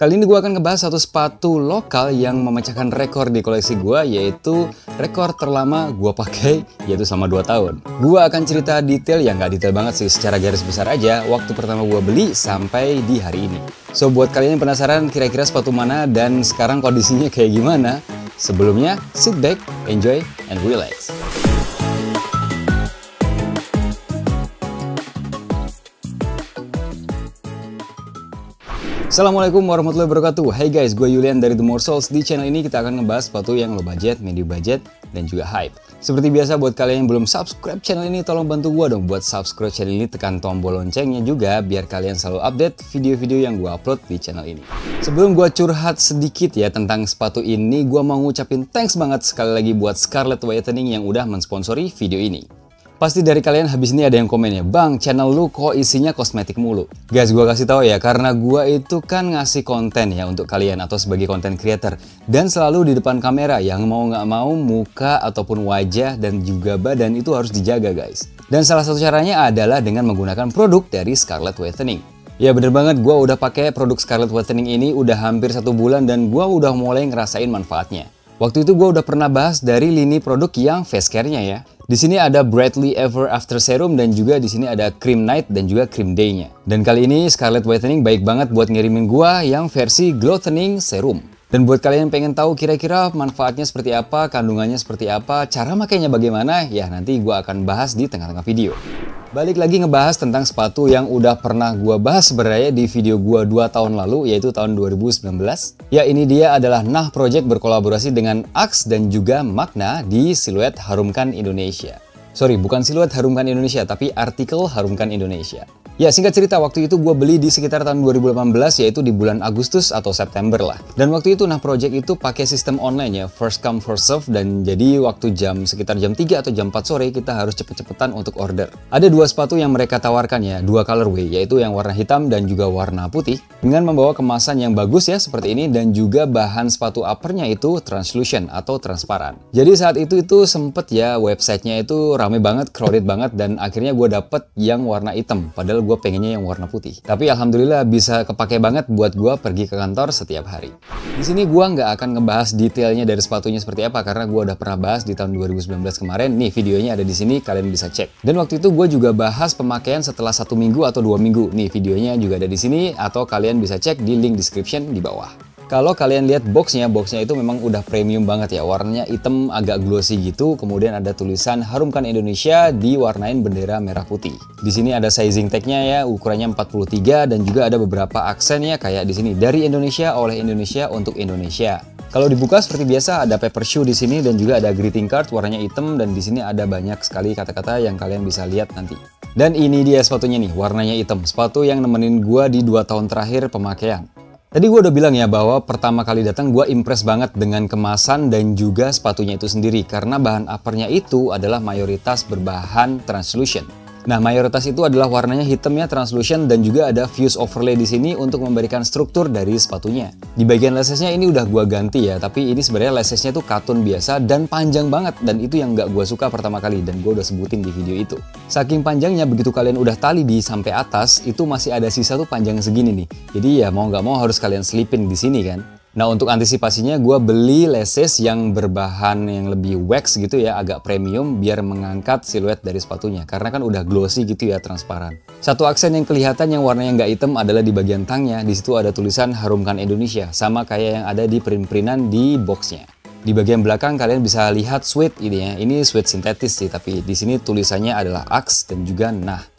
Kali ini gue akan ngebahas satu sepatu lokal yang memecahkan rekor di koleksi gue, yaitu rekor terlama gue pakai, yaitu selama 2 tahun. Gue akan cerita detail, yang nggak detail banget sih, secara garis besar aja, waktu pertama gue beli sampai di hari ini. So, buat kalian yang penasaran kira-kira sepatu mana dan sekarang kondisinya kayak gimana, sebelumnya sit back, enjoy, and relax. Assalamualaikum warahmatullahi wabarakatuh. Hey guys, gue Julian dari The More Souls. Di channel ini kita akan ngebahas sepatu yang low budget, medium budget, dan juga hype. Seperti biasa, buat kalian yang belum subscribe channel ini, tolong bantu gue dong buat subscribe channel ini, tekan tombol loncengnya juga biar kalian selalu update video-video yang gue upload di channel ini. Sebelum gue curhat sedikit ya tentang sepatu ini, gue mau ngucapin thanks banget sekali lagi buat Scarlett Whitening yang udah mensponsori video ini. Pasti dari kalian habis ini ada yang komennya, "Bang, channel lu kok isinya kosmetik mulu?" Guys, gue kasih tahu ya, karena gue itu kan ngasih konten ya untuk kalian atau sebagai content creator. Dan selalu di depan kamera, yang mau nggak mau muka ataupun wajah dan juga badan itu harus dijaga guys. Dan salah satu caranya adalah dengan menggunakan produk dari Scarlett Whitening. Ya bener banget, gue udah pakai produk Scarlett Whitening ini udah hampir 1 bulan dan gue udah mulai ngerasain manfaatnya. Waktu itu gue udah pernah bahas dari lini produk yang face care-nya ya. Di sini ada Brightly Ever After Serum dan juga di sini ada Cream Night dan juga Cream Day-nya. Dan kali ini Scarlett Whitening baik banget buat ngirimin gua yang versi Glowtening Serum. Dan buat kalian yang pengen tahu kira-kira manfaatnya seperti apa, kandungannya seperti apa, cara makainya bagaimana, ya nanti gua akan bahas di tengah-tengah video. Balik lagi ngebahas tentang sepatu yang udah pernah gua bahas sebenarnya di video gua 2 tahun lalu, yaitu tahun 2019. Ya, ini dia adalah Nah Project berkolaborasi dengan Axe dan juga Magna di siluet Harumkan Indonesia. Sorry, bukan siluet Harumkan Indonesia, tapi artikel Harumkan Indonesia. Ya, singkat cerita, waktu itu gue beli di sekitar tahun 2018, yaitu di bulan Agustus atau September lah. Dan waktu itu Nah Project itu pakai sistem online ya, first come first serve, dan jadi waktu sekitar jam 3 atau jam 4 sore kita harus cepet-cepetan untuk order. Ada 2 sepatu yang mereka tawarkan ya, 2 colorway, yaitu yang warna hitam dan juga warna putih, dengan membawa kemasan yang bagus ya seperti ini, dan juga bahan sepatu uppernya itu translucent atau transparan. Jadi saat itu sempet ya websitenya itu rame banget, crowded banget, dan akhirnya gue dapet yang warna hitam, padahal gue pengennya yang warna putih. Tapi alhamdulillah bisa kepake banget buat gue pergi ke kantor setiap hari. Di sini gue nggak akan ngebahas detailnya dari sepatunya seperti apa karena gue udah pernah bahas di tahun 2019 kemarin. Nih videonya ada di sini, kalian bisa cek. Dan waktu itu gue juga bahas pemakaian setelah 1 minggu atau 2 minggu. Nih videonya juga ada di sini atau kalian bisa cek di link description di bawah. Kalau kalian lihat boxnya itu memang udah premium banget ya. Warnanya hitam agak glossy gitu. Kemudian ada tulisan Harumkan Indonesia diwarnain bendera merah putih. Di sini ada sizing tag-nya ya, ukurannya 43 dan juga ada beberapa aksen ya kayak di sini dari Indonesia oleh Indonesia untuk Indonesia. Kalau dibuka seperti biasa ada paper shoe di sini dan juga ada greeting card warnanya hitam dan di sini ada banyak sekali kata-kata yang kalian bisa lihat nanti. Dan ini dia sepatunya nih, warnanya hitam. Sepatu yang nemenin gua di 2 tahun terakhir pemakaian. Tadi gue udah bilang ya bahwa pertama kali datang gue impress banget dengan kemasan dan juga sepatunya itu sendiri karena bahan uppernya itu adalah mayoritas berbahan translucent. Nah, mayoritas itu adalah warnanya hitamnya translucent dan juga ada fuse overlay di sini untuk memberikan struktur dari sepatunya. Di bagian lesesnya ini udah gua ganti ya, tapi ini sebenarnya lesesnya tuh katun biasa dan panjang banget dan itu yang nggak gua suka pertama kali dan gua udah sebutin di video itu. Saking panjangnya begitu kalian udah tali di sampai atas, itu masih ada sisa tuh panjang segini nih. Jadi ya mau nggak mau harus kalian selipin di sini kan. Nah, untuk antisipasinya gue beli leses yang berbahan yang lebih wax gitu ya, agak premium biar mengangkat siluet dari sepatunya. Karena kan udah glossy gitu ya, transparan. Satu aksen yang kelihatan yang warnanya nggak hitam adalah di bagian tangnya. Di situ ada tulisan Harumkan Indonesia, sama kayak yang ada di print-printan di boxnya. Di bagian belakang kalian bisa lihat suede ini ya. Ini suede sintetis sih, tapi di sini tulisannya adalah Axe dan juga Nah.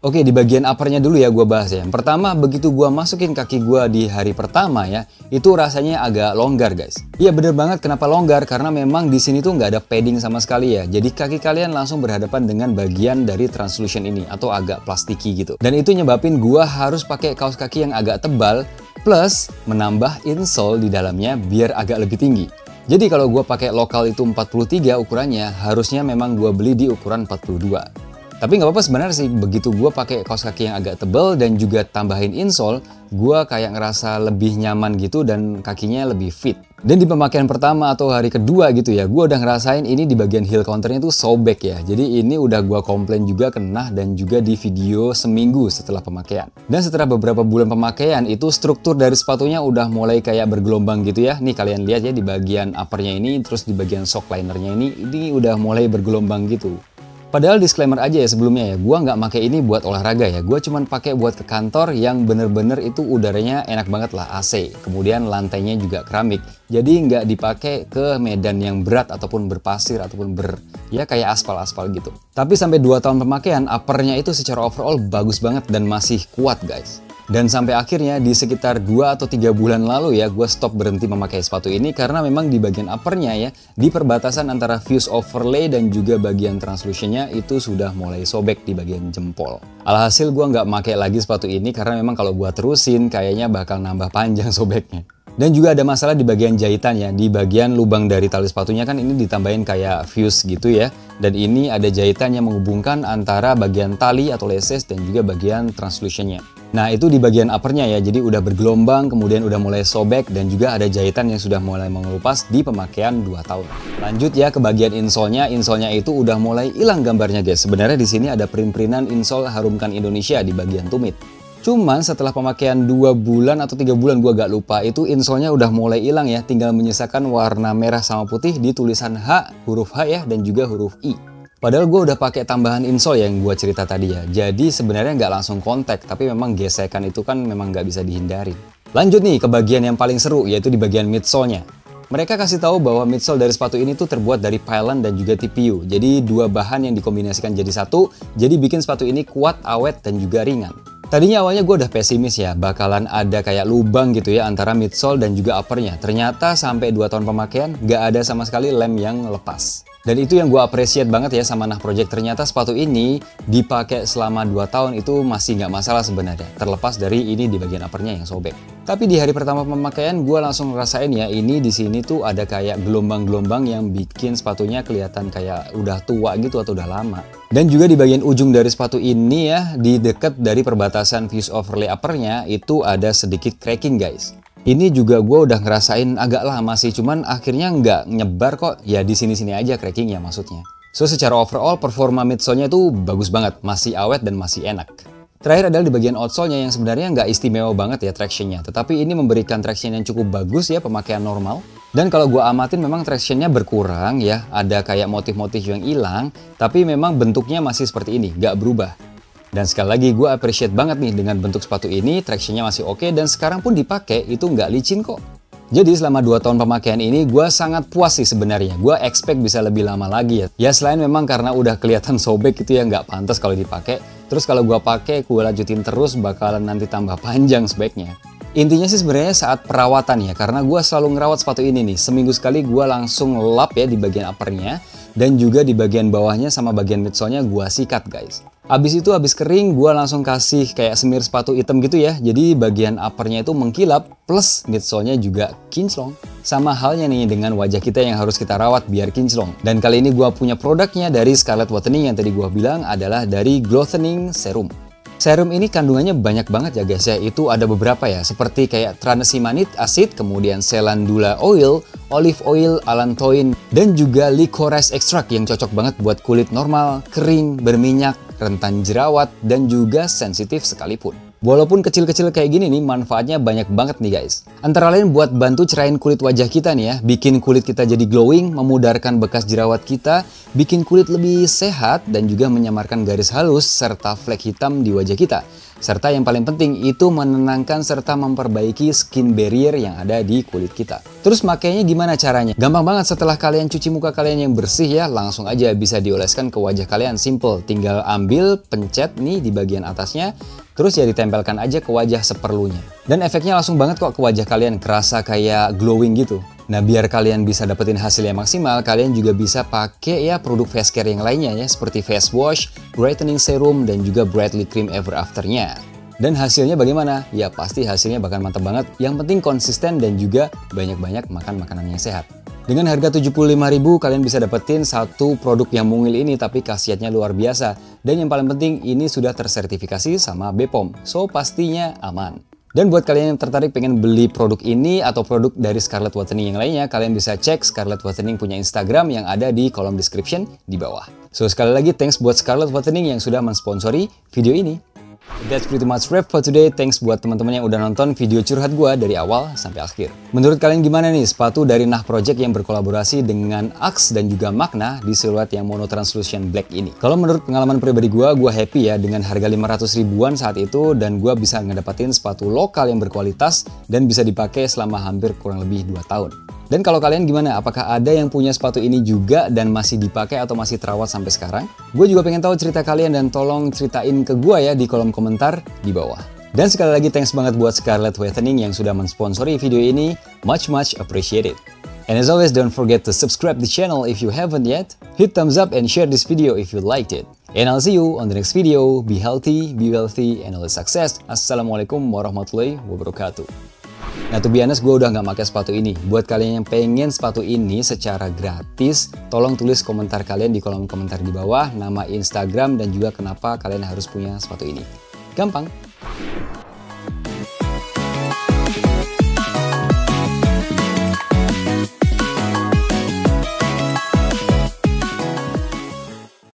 Oke, di bagian uppernya dulu ya gue bahas ya. Yang pertama, begitu gue masukin kaki gue di hari pertama ya, itu rasanya agak longgar guys. Iya bener banget, kenapa longgar? Karena memang di sini tuh nggak ada padding sama sekali ya. Jadi kaki kalian langsung berhadapan dengan bagian dari translucent ini atau agak plastiki gitu. Dan itu nyebabin gue harus pakai kaos kaki yang agak tebal plus menambah insole di dalamnya biar agak lebih tinggi. Jadi kalau gue pakai lokal itu 43 ukurannya, harusnya memang gue beli di ukuran 42. Tapi nggak apa-apa sebenarnya sih, begitu gue pakai kaos kaki yang agak tebal dan juga tambahin insole, gue kayak ngerasa lebih nyaman gitu dan kakinya lebih fit. Dan di pemakaian pertama atau hari kedua gitu ya, gue udah ngerasain ini di bagian heel counternya tuh sobek ya. Jadi ini udah gue komplain juga kena dan juga di video seminggu setelah pemakaian. Dan setelah beberapa bulan pemakaian itu struktur dari sepatunya udah mulai kayak bergelombang gitu ya. Nih kalian lihat ya di bagian uppernya ini, terus di bagian shock linernya ini udah mulai bergelombang gitu. Padahal disclaimer aja ya sebelumnya ya, gue nggak pakai ini buat olahraga ya, gue cuman pakai buat ke kantor yang bener-bener itu udaranya enak banget lah, AC. Kemudian lantainya juga keramik, jadi nggak dipakai ke medan yang berat ataupun berpasir ataupun ya kayak aspal-aspal gitu. Tapi sampai 2 tahun pemakaian, uppernya itu secara overall bagus banget dan masih kuat guys. Dan sampai akhirnya di sekitar 2 atau 3 bulan lalu ya, gue stop berhenti memakai sepatu ini karena memang di bagian uppernya ya, di perbatasan antara fuse overlay dan juga bagian translusionnya itu sudah mulai sobek di bagian jempol. Alhasil gue nggak pakai lagi sepatu ini karena memang kalau gue terusin kayaknya bakal nambah panjang sobeknya. Dan juga ada masalah di bagian jahitan ya, di bagian lubang dari tali sepatunya kan ini ditambahin kayak fuse gitu ya. Dan ini ada jahitan yang menghubungkan antara bagian tali atau laces dan juga bagian translusionnya. Nah itu di bagian uppernya ya, jadi udah bergelombang, kemudian udah mulai sobek dan juga ada jahitan yang sudah mulai mengelupas di pemakaian 2 tahun. Lanjut ya ke bagian insole-nya itu udah mulai hilang gambarnya guys. Sebenarnya di sini ada print-printan insole Harumkan Indonesia di bagian tumit. Cuman setelah pemakaian 2 bulan atau 3 bulan gue gak lupa, itu insole-nya udah mulai hilang ya, tinggal menyisakan warna merah sama putih di tulisan H, huruf H ya, dan juga huruf I. Padahal gue udah pakai tambahan insole yang gue cerita tadi ya, jadi sebenarnya nggak langsung kontak, tapi memang gesekan itu kan memang nggak bisa dihindari. Lanjut nih ke bagian yang paling seru, yaitu di bagian midsole-nya. Mereka kasih tahu bahwa midsole dari sepatu ini tuh terbuat dari pylon dan juga TPU, jadi 2 bahan yang dikombinasikan jadi satu, jadi bikin sepatu ini kuat, awet, dan juga ringan. Tadinya awalnya gue udah pesimis ya, bakalan ada kayak lubang gitu ya antara midsole dan juga uppernya. Ternyata sampai 2 tahun pemakaian, nggak ada sama sekali lem yang lepas. Dan itu yang gue appreciate banget ya sama Nah Project. Ternyata sepatu ini dipakai selama 2 tahun itu masih nggak masalah sebenarnya. Terlepas dari ini di bagian uppernya yang sobek. Tapi di hari pertama pemakaian gue langsung ngerasain ya, ini di sini tuh ada kayak gelombang-gelombang yang bikin sepatunya kelihatan kayak udah tua gitu atau udah lama. Dan juga di bagian ujung dari sepatu ini ya, di dekat dari perbatasan fuse overlay uppernya itu ada sedikit cracking guys. Ini juga gue udah ngerasain agak lama sih, cuman akhirnya nggak nyebar kok, ya di sini-sini aja crackingnya maksudnya. So secara overall performa midsole-nya itu bagus banget, masih awet dan masih enak. Terakhir adalah di bagian outsole-nya yang sebenarnya nggak istimewa banget ya traction-nya, tetapi ini memberikan traction yang cukup bagus ya pemakaian normal. Dan kalau gue amatin memang traction-nya berkurang ya, ada kayak motif-motif yang hilang, tapi memang bentuknya masih seperti ini, nggak berubah. Dan sekali lagi gue appreciate banget nih dengan bentuk sepatu ini, traction-nya masih oke dan sekarang pun dipakai itu nggak licin kok. Jadi selama 2 tahun pemakaian ini gue sangat puas sih sebenarnya. Gue expect bisa lebih lama lagi ya. Ya selain memang karena udah kelihatan sobek itu ya nggak pantas kalau dipakai. Terus kalau gue pakai, gue lanjutin terus bakalan nanti tambah panjang speknya. Intinya sih sebenarnya saat perawatan ya, karena gue selalu ngerawat sepatu ini nih. Seminggu sekali gue langsung lap ya di bagian uppernya. Dan juga di bagian bawahnya sama bagian midsole-nya gue sikat guys. Abis itu abis kering gue langsung kasih kayak semir sepatu hitam gitu ya. Jadi bagian uppernya itu mengkilap plus midsole-nya juga kinclong. Sama halnya nih dengan wajah kita yang harus kita rawat biar kinclong. Dan kali ini gue punya produknya dari Scarlett Whitening yang tadi gue bilang adalah dari Glowthening Serum. Serum ini kandungannya banyak banget ya guys ya, itu ada beberapa ya, seperti kayak tranexaminate acid, kemudian calendula oil, olive oil, allantoin, dan juga licorice extract yang cocok banget buat kulit normal, kering, berminyak, rentan jerawat, dan juga sensitif sekalipun. Walaupun kecil-kecil kayak gini nih, manfaatnya banyak banget nih guys. Antara lain buat bantu cerahin kulit wajah kita nih ya, bikin kulit kita jadi glowing, memudarkan bekas jerawat kita, bikin kulit lebih sehat, dan juga menyamarkan garis halus serta flek hitam di wajah kita. Serta yang paling penting itu menenangkan serta memperbaiki skin barrier yang ada di kulit kita. Terus makainya gimana caranya? Gampang banget, setelah kalian cuci muka kalian yang bersih ya, langsung aja bisa dioleskan ke wajah kalian. Simple, tinggal ambil, pencet nih di bagian atasnya, terus ya ditempelkan aja ke wajah seperlunya. Dan efeknya langsung banget kok ke wajah kalian, kerasa kayak glowing gitu. Nah biar kalian bisa dapetin hasil yang maksimal, kalian juga bisa pakai ya produk face care yang lainnya ya, seperti face wash, brightening serum, dan juga brightly cream ever afternya. Dan hasilnya bagaimana? Ya pasti hasilnya bakal mantap banget. Yang penting konsisten dan juga banyak-banyak makan makanan yang sehat. Dengan harga 75.000 kalian bisa dapetin satu produk yang mungil ini, tapi khasiatnya luar biasa. Dan yang paling penting ini sudah tersertifikasi sama BPOM, so pastinya aman. Dan buat kalian yang tertarik pengen beli produk ini atau produk dari Scarlett Whitening yang lainnya, kalian bisa cek Scarlett Whitening punya Instagram yang ada di kolom description di bawah. So sekali lagi thanks buat Scarlett Whitening yang sudah mensponsori video ini. That's pretty much wrap for today. Thanks buat teman-teman yang udah nonton video curhat gua dari awal sampai akhir. Menurut kalian gimana nih sepatu dari Nah Project yang berkolaborasi dengan Axe dan juga Magna di siluet yang mono translucent black ini? Kalau menurut pengalaman pribadi gua happy ya dengan harga 500 ribuan saat itu, dan gua bisa ngedapetin sepatu lokal yang berkualitas dan bisa dipakai selama hampir kurang lebih 2 tahun. Dan kalau kalian gimana? Apakah ada yang punya sepatu ini juga dan masih dipakai atau masih terawat sampai sekarang? Gue juga pengen tahu cerita kalian dan tolong ceritain ke gue ya di kolom komentar di bawah. Dan sekali lagi thanks banget buat Scarlett Whitening yang sudah mensponsori video ini. Much appreciated. And as always, don't forget to subscribe the channel if you haven't yet. Hit thumbs up and share this video if you liked it. And I'll see you on the next video. Be healthy, be wealthy, and always success. Assalamualaikum warahmatullahi wabarakatuh. Nah, to be honest, gue udah nggak pakai sepatu ini. Buat kalian yang pengen sepatu ini secara gratis, tolong tulis komentar kalian di kolom komentar di bawah, nama Instagram, dan juga kenapa kalian harus punya sepatu ini. Gampang.